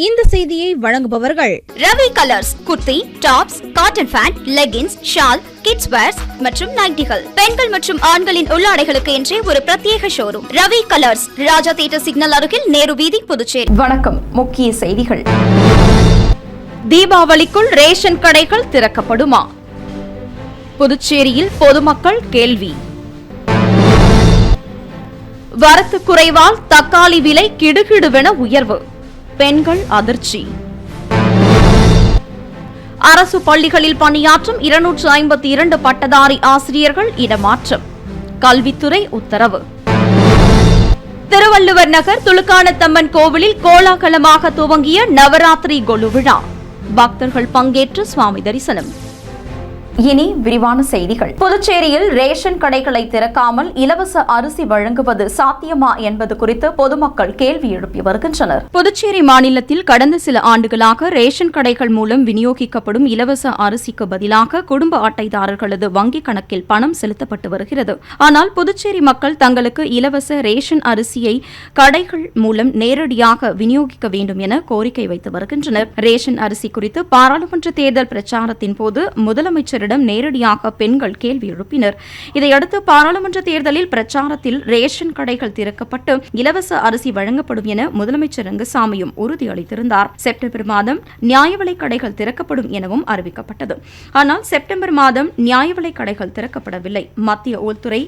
இந்த செய்தியை வழங்குபவர்கள் Ravi colours. Kurti, tops, cotton pant, leggings, shawl, kids wears மற்றும் நைட்டிகள், பெண்கள் மற்றும் ஆண்களின் உள்ளாடைகளுக்கு என்றே ஒரு பிரத்யேக showroom. Ravi colours, Raja theatre signal அருகில், நேரு வீதி, புதுச்சேரி. வணக்கம். முக்கிய செய்திகள். தீபாவளிக்குள் ரேஷன் கடைகள் திறக்கப்படுமா? புதுச்சேரியில் பொதுமக்கள் கேள்வி. வரத்து குறைவால் தக்காளி விலை கிடுகிடுவென உயர்வு, பெண்கள் அதிர்ச்சி. அரசு பள்ளிகளில் பணியாற்றும் 252 பட்டதாரி ஆசிரியர்கள் இடமாற்றம், கல்வித்துறை உத்தரவு. திருவள்ளுவர் நகர் துலுக்கானத்தம்மன் கோவிலில் கோலாகலமாக துவங்கிய நவராத்திரி கொலு விழா, பக்தர்கள் பங்கேற்று சுவாமி தரிசனம். இனி விரிவான செய்திகள். புதுச்சேரியில் ரேஷன் கடைகளை திறக்காமல் இலவச அரிசி வழங்குவது சாத்தியமா என்பது குறித்து பொதுமக்கள் கேள்வி எழுப்பி வருகின்றனர். புதுச்சேரி மாநிலத்தில் கடந்த சில ஆண்டுகளாக ரேஷன் கடைகள் மூலம் விநியோகிக்கப்படும் இலவச அரிசிக்கு பதிலாக குடும்ப அட்டைதாரர்களது வங்கிக் கணக்கில் பணம் செலுத்தப்பட்டு வருகிறது. ஆனால் புதுச்சேரி மக்கள் தங்களுக்கு இலவச ரேஷன் அரிசியை கடைகள் மூலம் நேரடியாக விநியோகிக்க வேண்டும் என கோரிக்கை வைத்து வருகின்றனர். ரேஷன் அரிசி குறித்து பாராளுமன்ற தேர்தல் பிரச்சாரத்தின் போது முதலமைச்சர் நேரடியாக பெண்கள் கேள்வி எழுப்பினர். இதையடுத்து பாராளுமன்ற தேர்தலில் பிரச்சாரத்தில் ரேஷன் கடைகள் திறக்கப்பட்டு இலவச அரிசி வழங்கப்படும் என முதலமைச்சர் ரங்கசாமியும் உறுதியளித்திருந்தார். செப்டம்பர் மாதம் நியாய விலைக் கடைகள் திறக்கப்படும் எனவும் அறிவிக்கப்பட்டது. ஆனால் செப்டம்பர் மாதம் நியாய விலைக் கடைகள் திறக்கப்படவில்லை. மத்திய உள்துறை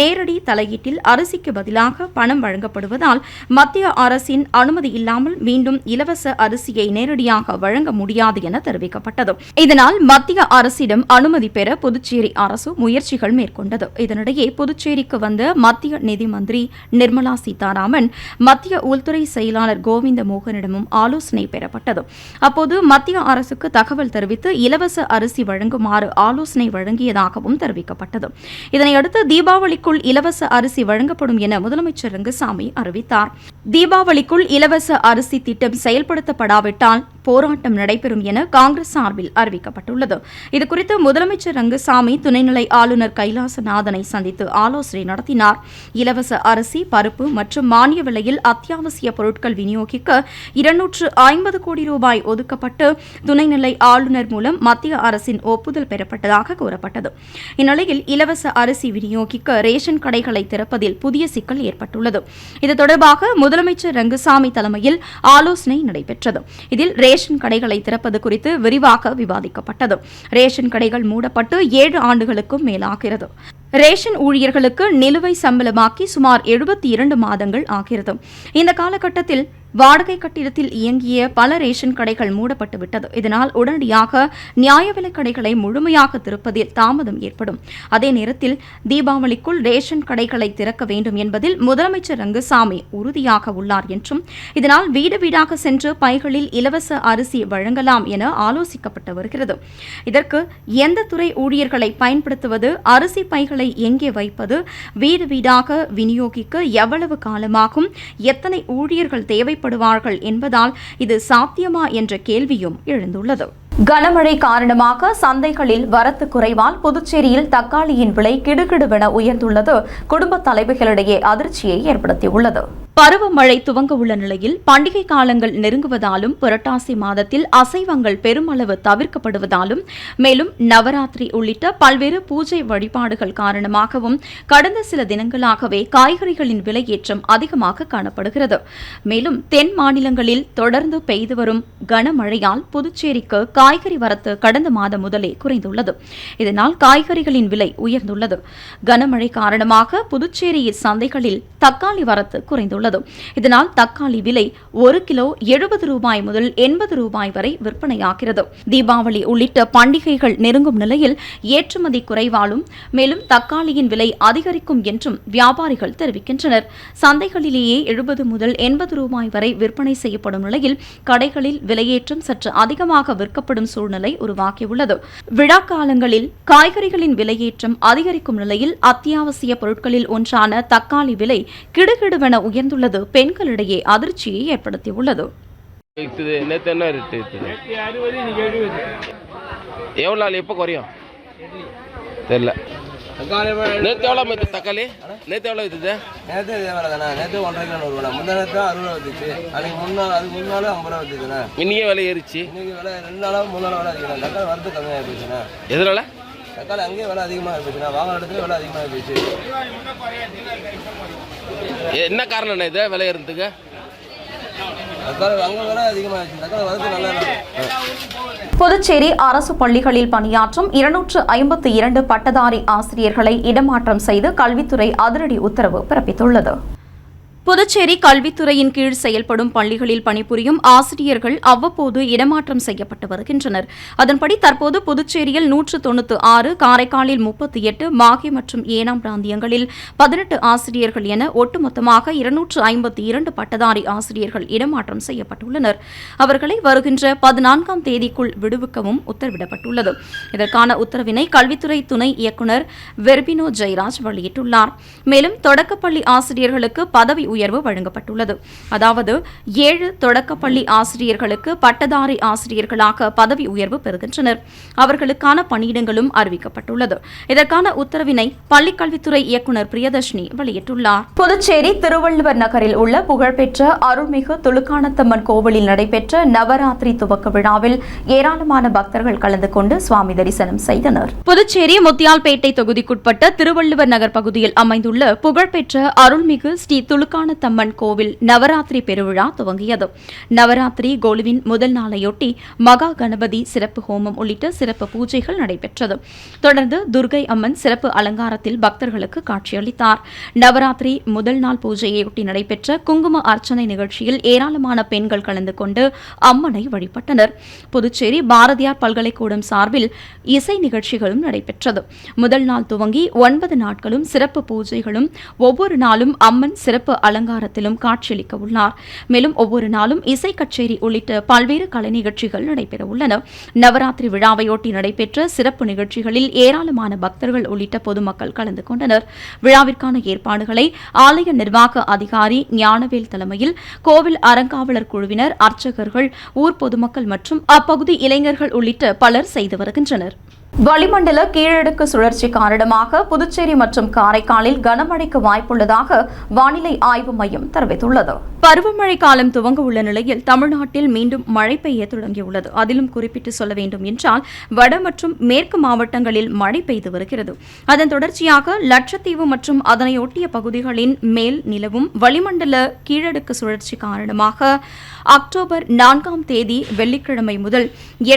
நேரடி தலையீட்டில் அரிசிக்கு பதிலாக பணம் வழங்கப்படுவதால் மத்திய அரசின் அனுமதி இல்லாமல் மீண்டும் இலவச அரிசியை நேரடியாக வழங்க முடியாது என தெரிவிக்கப்பட்டது. இதனால் மத்திய அரசிடம் அனுமதி பெற புதுச்சேரி அரசு முயற்சிகள் மேற்கொண்டது. இதனிடையே புதுச்சேரிக்கு வந்த மத்திய நிதி மந்திரி நிர்மலா சீதாராமன் மத்திய உள்துறை செயலாளர் கோவிந்த மோகனிடமும் ஆலோசனை பெறப்பட்டது. அப்போது மத்திய அரசுக்கு தகவல் தெரிவித்து இலவச அரிசி வழங்குமாறு ஆலோசனை வழங்கியதாகவும் தெரிவிக்கப்பட்டது. இதனையடுத்து தீபாவளிக்குள் இலவச அரிசி வழங்கப்படும் என முதலமைச்சர் ரங்கசாமி அறிவித்தார். தீபாவளிக்குள் இலவச அரிசி திட்டம் செயல்படுத்தப்படாவிட்டால் போராட்டம் நடைபெறும் என காங்கிரஸ் சார்பில் அறிவிக்கப்பட்டுள்ளது. இதுகுறித்து முதலமைச்சர் ரங்கசாமி துணைநிலை ஆளுநர் கைலாசநாதனை சந்தித்து ஆலோசனை நடத்தினார். இலவச அரிசி, பருப்பு மற்றும் மானிய விலையில் அத்தியாவசிய பொருட்கள் விநியோகிக்க 250 கோடி ரூபாய் ஒதுக்கப்பட்டு துணைநிலை ஆளுநர் மூலம் மத்திய அரசின் ஒப்புதல் பெறப்பட்டதாக கூறப்பட்டது. இந்நிலையில் இலவச அரிசி விநியோகிக்க ரேஷன் கடைகளை திறப்பதில் புதிய சிக்கல் ஏற்பட்டுள்ளது. இது தொடர்பாக முதலமைச்சர் ரங்கசாமி தலைமையில் ஆலோசனை நடைபெற்றது. இதில் ரேஷன் கடைகளை திறப்பது குறித்து விரிவாக விவாதிக்கப்பட்டது. ரேஷன் கடைகள் மூடப்பட்டு 7 ஆண்டுகளுக்கும் மேலாகிறது. ரேஷன் ஊழியர்களுக்கு நிலுவை சம்பளமாக்கி சுமார் 72 மாதங்கள் ஆகிறது. இந்த காலகட்டத்தில் வாடகை கட்டிடத்தில் இயங்கிய பல ரேஷன் கடைகள் மூடப்பட்டுவிட்டது. இதனால் உடனடியாக நியாய விலைக் கடைகளை முழுமையாக திறப்பதில் தாமதம் ஏற்படும். அதே நேரத்தில் தீபாவளிக்குள் ரேஷன் கடைகளை திறக்க வேண்டும் என்பதில் முதலமைச்சர் ரங்கசாமி உறுதியாக உள்ளார் என்றும் இதனால் வீடு வீடாக சென்று பைகளில் இலவச அரிசி வழங்கலாம் என ஆலோசிக்கப்பட்டு வருகிறது. இதற்கு எந்த துறை ஊழியர்களை பயன்படுத்துவது, அரிசி பைகளை எங்கே வைப்பது, வீடு வீடாக விநியோகிக்க எவ்வளவு காலமாகும், எத்தனை ஊழியர்கள் தேவைப்படுவார்கள் என்பதால் இது சாத்தியமா என்ற கேள்வியும் எழுந்துள்ளது. கனமழை காரணமாக சந்தைகளில் வரத்து குறைவால் புதுச்சேரியில் தக்காளியின் விலை கிடுகிடுவென உயர்ந்துள்ளது குடும்ப தலைவிகளிடையே அதிர்ச்சியை ஏற்படுத்தியுள்ளது. பருவமழை துவங்க உள்ள நிலையில் பண்டிகை காலங்கள் நெருங்குவதாலும் புரட்டாசி மாதத்தில் அசைவங்கள் பெருமளவு தவிர்க்கப்படுவதாலும் மேலும் நவராத்திரி உள்ளிட்ட பல்வேறு பூஜை வழிபாடுகள் காரணமாகவும் கடந்த சில தினங்களாகவே காய்கறிகளின் விலையேற்றம் அதிகமாக காணப்படுகிறது. மேலும் தென் மாநிலங்களில் தொடர்ந்து பெய்து வரும் கனமழையால் புதுச்சேரிக்கு காய்கறி வரத்து கடந்த மாதம் முதலே குறைந்துள்ளது. இதனால் காய்கறிகளின் விலை உயர்ந்துள்ளது. கனமழை காரணமாக புதுச்சேரி சந்தைகளில் தக்காளி வரத்து குறைந்துள்ளது. இதனால் தக்காளி விலை 1 கிலோ 70 ரூபாய் முதல் 80 ரூபாய் வரை விற்பனையாகிறது. தீபாவளி உள்ளிட்ட பண்டிகைகள் நெருங்கும் நிலையில் ஏற்றுமதி குறைவாலும் மேலும் தக்காளியின் விலை அதிகரிக்கும் என்றும் வியாபாரிகள் தெரிவிக்கின்றனர். சந்தைகளிலேயே 70 முதல் 80 ரூபாய் வரை விற்பனை செய்யப்படும் நிலையில் கடைகளில் விலையேற்றம் சற்று அதிகமாக விற்கப்படும் சூழ்நிலை உருவாகியுள்ளது. விழா காலங்களில் காய்கறிகளின் விலையேற்றம் அதிகரிக்கும் நிலையில் அத்தியாவசிய பொருட்களில் ஒன்றான தக்காளி விலை கிடுகிடுவென உயர்ந்துள்ளது பெண்களிடையே அதிர்ச்சியை ஏற்படுத்தியுள்ளது. எவ்வளோ எப்போ குறையும் தெரியல. நேற்று எவ்வளோ இது தக்காளி? நேற்று எவ்வளோ இது? நேற்று இதே வேலை தானே. நேற்று 1.5 கிலோ 100 ரூபா. முந்தா நேற்று 60 ரூபா வந்துச்சு. அதுக்கு முன்னாள் 50 ரூபா வந்துச்சுண்ணே. இன்னைக்கே விலை ஏறிச்சு. இன்னைக்கு விலை 2 நாளாக 3 நாள் விலை அதிகம். தக்காளி வரது கம்மியாக போச்சுண்ணே. எதனால? தக்காளி அங்கேயே விலை அதிகமாக போச்சுண்ணா. வாங்குற இடத்துல விலை அதிகமாக போச்சு. என்ன காரணம் இது விலை ஏறதுக்கு? தக்காளி அங்கே விலை அதிகமாகிடுச்சு. தக்காளி வரது நல்லா புதுச்சேரி அரசு பள்ளிகளில் பணியாற்றும் 252 பட்டதாரி ஆசிரியர்களை இடமாற்றம் செய்து கல்வித்துறை அதிரடி உத்தரவு பிறப்பித்துள்ளது. புதுச்சேரி கல்வித்துறையின் கீழ் செயல்படும் பள்ளிகளில் பணிபுரியும் ஆசிரியர்கள் அவ்வப்போது இடமாற்றம் செய்யப்பட்டு வருகின்றனர். அதன்படி தற்போது புதுச்சேரியில் 196, காரைக்காலில் 38, மாஹே மற்றும் ஏனாம் பிராந்தியங்களில் 18 ஆசிரியர்கள் என ஒட்டுமொத்தமாக 252 பட்டதாரி ஆசிரியர்கள் இடமாற்றம் செய்யப்பட்டுள்ளனர். அவர்களை வருகின்ற 14ஆம் தேதிக்குள் விடுவிக்கவும் உத்தரவிடப்பட்டுள்ளது. இதற்கான உத்தரவினை கல்வித்துறை துணை இயக்குநர் வெர்பினோ ஜெயராஜ் வெளியிட்டுள்ளார். மேலும் தொடக்கப்பள்ளி ஆசிரியர்களுக்கு பதவி உயர்வு வழங்கப்பட்டுள்ளது. அதாவது 7 தொடக்கப்பள்ளி ஆசிரியர்களுக்கு பட்டதாரி ஆசிரியர்களாக பதவி உயர்வு பெறுகின்றனர். அவர்களுக்கான பணியிடங்களும் அறிவிக்கப்பட்டுள்ளது. இதற்கான உத்தரவினை பள்ளிக்கல்வித்துறை இயக்குநர் பிரியதர்ஷினி வெளியிட்டுள்ளார். புதுச்சேரி திருவள்ளுவர் நகரில் உள்ள புகழ்பெற்ற அருள்மிகு துலுக்கானத்தம்மன் கோவிலில் நடைபெற்ற நவராத்திரி துவக்க விழாவில் ஏராளமான பக்தர்கள் கலந்து கொண்டு சுவாமி தரிசனம் செய்தனர். புதுச்சேரி முத்தியால்பேட்டை தொகுதிக்குட்பட்ட திருவள்ளுவர் நகர் பகுதியில் அமைந்துள்ள புகழ்பெற்ற அருள்மிகு ஸ்ரீ துலுக்கான தம்மன் கோவில் நவராத்திரி பெருவிழா துவங்கியது. நவராத்திரி கோலுவின் முதல் நாளையொட்டி மகா கணபதி சிறப்பு ஹோமம் உள்ளிட்ட சிறப்பு பூஜைகள் நடைபெற்றது. தொடர்ந்து துர்கை அம்மன் சிறப்பு அலங்காரத்தில் பக்தர்களுக்கு காட்சியளித்தார். நவராத்திரி முதல் நாள் பூஜையொட்டி நடைபெற்ற குங்கும அர்ச்சனை நிகழ்ச்சியில் ஏராளமான பெண்கள் கலந்து கொண்டு அம்மனை வழிபட்டனர். புதுச்சேரி பாரதியார் பல்கலைக்கூடம் சார்பில் இசை நிகழ்ச்சிகளும் நடைபெற்றது. முதல் நாள் துவங்கி 9 நாட்களும் சிறப்பு பூஜைகளும், ஒவ்வொரு நாளும் அம்மன் சிறப்பு அலங்காரத்திலும் காட்சியளிக்க உள்ளார். மேலும் ஒவ்வொரு நாளும் இசை கச்சேரி உள்ளிட்ட பல்வேறு கலை நிகழ்ச்சிகள் நடைபெற உள்ளன. நவராத்திரி விழாவையொட்டி நடைபெற்ற சிறப்பு நிகழ்ச்சிகளில் ஏராளமான பக்தர்கள் உள்ளிட்ட பொதுமக்கள் கலந்து கொண்டனர். விழாவிற்கான ஏற்பாடுகளை ஆலய நிர்வாக அதிகாரி ஞானவேல் தலைமையில் கோவில் அறங்காவலர் குழுவினர், அர்ச்சகர்கள், ஊர் பொதுமக்கள் மற்றும் அப்பகுதி இளைஞர்கள் உள்ளிட்ட பலர் செய்து வருகின்றனர். வளிமண்டல கீழடுக்கு சுழற்சி காரணமாக புதுச்சேரி மற்றும் காரைக்காலில் கனமழைக்கு வாய்ப்புள்ளதாக வானிலை ஆய்வு மையம் தெரிவித்துள்ளது. பருவமழை காலம் துவங்க உள்ள நிலையில் தமிழ்நாட்டில் மீண்டும் மழை பெய்ய தொடங்கியுள்ளது. அதிலும் குறிப்பிட்டு சொல்ல வேண்டும் என்றால் வட மற்றும் மேற்கு மாவட்டங்களில் மழை பெய்து வருகிறது. அதன் தொடர்ச்சியாக லட்சத்தீவு மற்றும் அதனையொட்டிய பகுதிகளின் மேல் நிலவும் வளிமண்டல கீழடுக்கு சுழற்சி காரணமாக அக்டோபர் 4ஆம் தேதி வெள்ளிக்கிழமை முதல்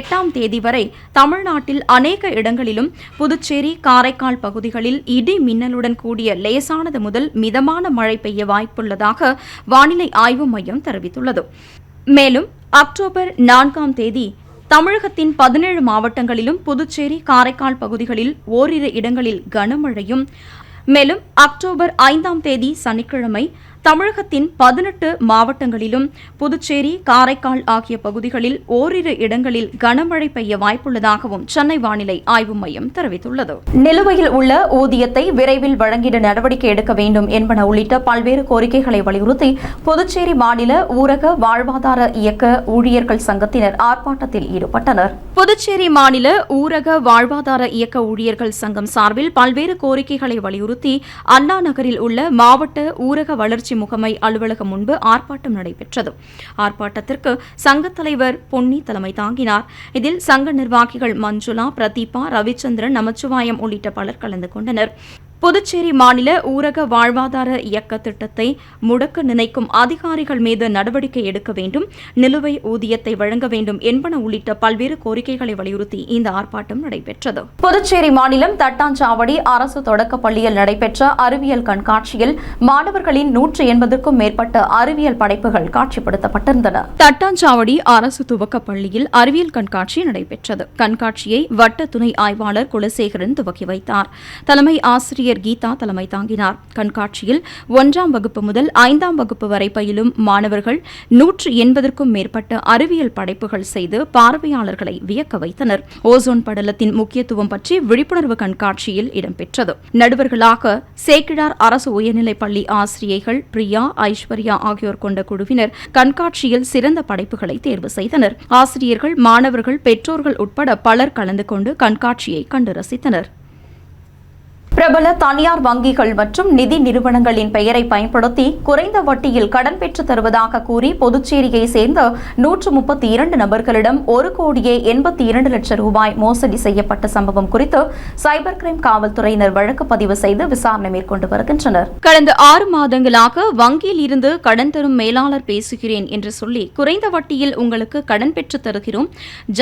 8ஆம் தேதி வரை தமிழ்நாட்டில் அநேக இடங்களிலும் புதுச்சேரி, காரைக்கால் பகுதிகளில் இடி மின்னலுடன் கூடிய லேசானது முதல் மிதமான மழை பெய்ய வாய்ப்புள்ளதாக வானிலை ஆய்வு மையம் தெரிவித்துள்ளது. மேலும் அக்டோபர் 4ஆம் தேதி தமிழகத்தின் 17 மாவட்டங்களிலும் புதுச்சேரி, காரைக்கால் பகுதிகளில் ஓரிரு இடங்களில் கனமழையும், மேலும் அக்டோபர் 5ஆம் தேதி சனிக்கிழமை தமிழகத்தின் 18 மாவட்டங்களிலும் புதுச்சேரி, காரைக்கால் ஆகிய பகுதிகளில் ஓரிரு இடங்களில் கனமழை பெய்ய வாய்ப்புள்ளதாகவும் சென்னை வானிலை ஆய்வு மையம் தெரிவித்துள்ளது. நிலுவையில் உள்ள ஊதியத்தை விரைவில் வழங்கிட நடவடிக்கை எடுக்க வேண்டும் என்பன உள்ளிட்ட பல்வேறு கோரிக்கைகளை வலியுறுத்தி புதுச்சேரி மாநில ஊரக வாழ்வாதார இயக்க ஊழியர்கள் சங்கத்தினர் ஆர்ப்பாட்டத்தில் ஈடுபட்டனர். புதுச்சேரி மாநில ஊரக வாழ்வாதார இயக்க ஊழியர்கள் சங்கம் சார்பில் பல்வேறு கோரிக்கைகளை வலியுறுத்தி அண்ணா நகரில் உள்ள மாவட்ட ஊரக வளர்ச்சி முகமை அலுவலகம் முன்பு ஆர்ப்பாட்டம் நடைபெற்றது. ஆர்ப்பாட்டத்திற்கு சங்கத் தலைவர் பொன்னி தலைமை தாங்கினார். இதில் சங்க நிர்வாகிகள் மஞ்சுளா, பிரதீபா, ரவிச்சந்திரன், நமச்சிவாயம் உள்ளிட்ட பலர் கலந்து கொண்டனர். புதுச்சேரி மாநில ஊரக வாழ்வாதார இயக்க திட்டத்தை முடக்க நினைக்கும் அதிகாரிகள் மீது நடவடிக்கை எடுக்க வேண்டும், நிலுவை ஊதியத்தை வழங்க வேண்டும் என்பன உள்ளிட்ட பல்வேறு கோரிக்கைகளை வலியுறுத்தி இந்த ஆர்ப்பாட்டம் நடைபெற்றது. புதுச்சேரி மாநிலம் தட்டாஞ்சாவடி அரசு தொடக்கப் பள்ளியில் நடைபெற்ற அறிவியல் கண்காட்சியில் மாணவர்களின் 180க்கும் மேற்பட்ட அறிவியல் படைப்புகள் காட்சிப்படுத்தப்பட்டிருந்தன. தட்டாஞ்சாவடி அரசு துவக்கப் பள்ளியில் அறிவியல் கண்காட்சி நடைபெற்றது. கண்காட்சியை வட்ட துணை ஆய்வாளர் குலசேகரன் துவக்கி வைத்தார். தலைமை ஆசிரியர் கீதா தலைமை தாங்கினார். கண்காட்சியில் 1ஆம் வகுப்பு முதல் 5ஆம் வகுப்பு வரை பயிலும் மாணவர்கள் 180க்கும் மேற்பட்ட அறிவியல் படைப்புகள் செய்து பார்வையாளர்களை வியக்க வைத்தனர். ஓசோன் படலத்தின் முக்கியத்துவம் பற்றி விழிப்புணர்வு கண்காட்சியில் இடம்பெற்றது. நடுவர்களாக சேக்கிழார் அரசு உயர்நிலைப் பள்ளி ஆசிரியைகள் பிரியா, ஐஸ்வர்யா ஆகியோர் கொண்ட குழுவினர் கண்காட்சியில் சிறந்த படைப்புகளை தேர்வு செய்தனர். ஆசிரியர்கள், மாணவர்கள், பெற்றோர்கள் உட்பட பலர் கலந்து கொண்டு கண்காட்சியை கண்டு ரசித்தனர். பிரபல தனியார் வங்கிகள் மற்றும் நிதி நிறுவனங்களின் பெயரை பயன்படுத்தி குறைந்த வட்டியில் கடன் பெற்றுத் தருவதாக கூறி புதுச்சேரியை சேர்ந்த 132 நபர்களிடம் 1,82 லட்சம் ரூபாய் மோசடி செய்யப்பட்ட சம்பவம் குறித்து சைபர் கிரைம் காவல்துறையினர் வழக்கு பதிவு செய்து விசாரணை மேற்கொண்டு வருகின்றனர். கடந்த 6 மாதங்களாக வங்கியில் இருந்து கடன் தரும் மேலாளர் பேசுகிறேன் என்று சொல்லி குறைந்த வட்டியில் உங்களுக்கு கடன் பெற்றுத் தருகிறோம்,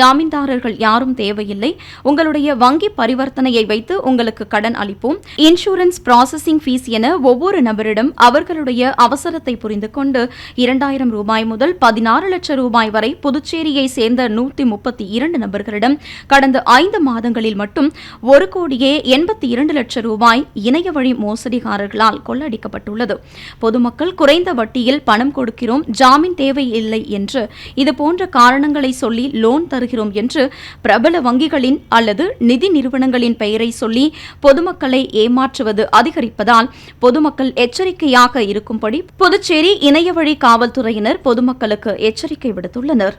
ஜாமீன்தாரர்கள் யாரும் தேவையில்லை, உங்களுடைய வங்கி பரிவர்த்தனையை வைத்து உங்களுக்கு கடன் அளிப்போம், இன்சூரன்ஸ் ப்ராசஸிங் ஃபீஸ் என ஒவ்வொரு நபரிடம் அவர்களுடைய அவசரத்தை புரிந்து கொண்டு 2,000 ரூபாய் முதல் 16 லட்சம் ரூபாய் வரை புதுச்சேரியை சேர்ந்த 132 நபர்களிடம் கடந்த 5 மாதங்களில் மட்டும் 1,82 லட்சம் ரூபாய் இணைய வழி மோசடிகாரர்களால் கொள்ளடிக்கப்பட்டுள்ளது. பொதுமக்கள் குறைந்த வட்டியில் பணம் கொடுக்கிறோம், ஜாமீன் தேவையில்லை என்று இதுபோன்ற காரணங்களை சொல்லி லோன் தருகிறோம் என்று பிரபல வங்கிகளின் அல்லது நிதி நிறுவனங்களின் பெயரை சொல்லி பொதுமக்களை ஏமாற்றுவது அதிகரிப்பதால் பொதுமக்கள் எச்சரிக்கையாக இருக்கும்படி புதுச்சேரி இணையவழி காவல்துறையினர் பொதுமக்களுக்கு எச்சரிக்கை விடுத்துள்ளனர்.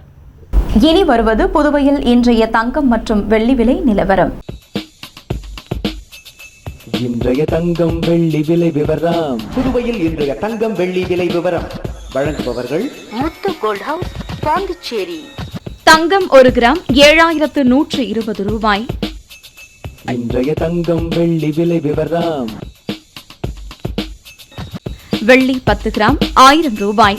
இனி வருவது புதுவையில் இன்றைய தங்கம் மற்றும் வெள்ளி விலை நிலவரம். இன்றைய தங்கம் வெள்ளி விலை விவரம். புதுவையில் இன்றைய தங்கம் வெள்ளி விலை விவரம் வழங்குபவர்கள் முத்து கோல்ட் ஹவுஸ், பாண்டிச்சேரி. தங்கம் 1 கிராம் 7,120 ரூபாய். இன்றைய தங்கம் வெள்ளி விலை விவரம். வெள்ளி 10 கிராம் 1000 ரூபாய்.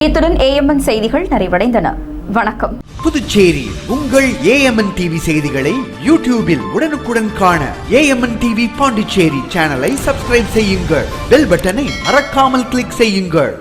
இத்துடன் ஏஎம்என் செய்திகள் நிறைவடைந்தன. வணக்கம். புதுச்சேரி உங்கள் ஏஎம்என் டிவி செய்திகளை யூடியூபில் உடனுக்குடன் காண ஏஎம்என் டிவி பாண்டிச்சேரி சேனலை சப்ஸ்கிரைப் செய்யுங்கள். பெல் பட்டனை மறக்காமல் கிளிக் செய்யுங்கள்.